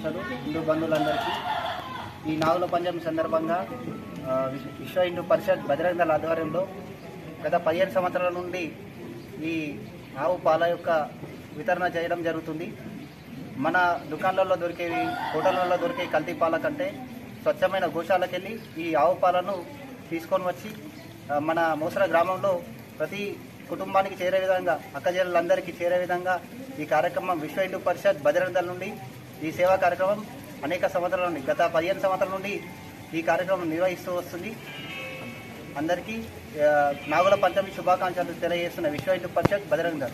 శుభాకాంక్షలు హిందూ బంధువులందరికీ. ఈ నాగుల పంచమి సందర్భంగా విశ్వ హిందూ పరిషత్ బజరంగ దళ ఆధ్వర్యంలో గత 15 సంవత్సరాల నుండి ఈ ఆవు పాల యొక్క వితరణ చేయడం జరుగుతుంది. మన దుకాణాలలో దొరికేవి, హోటళ్లలో దొరికే కల్తీ పాల కంటే స్వచ్ఛమైన గోశాలకు వెళ్ళి ఈ ఆవు పాలను తీసుకొని వచ్చి మన మోసర గ్రామంలో ప్రతి కుటుంబానికి చేరే విధంగా, అక్కజల్లందరికీ చేరే విధంగా ఈ కార్యక్రమం విశ్వ హిందూ పరిషత్ బజరంగ దళ నుండి ఈ సేవా కార్యక్రమం అనేక సంవత్సరాల నుండి, గత 15 సంవత్సరాల నుండి ఈ కార్యక్రమం నిర్వహిస్తూ వస్తుంది. అందరికీ నాగుల పంచమి శుభాకాంక్షలు తెలియజేస్తున్న విశ్వ హిందూ పరిషత్ బజరంగ దళ.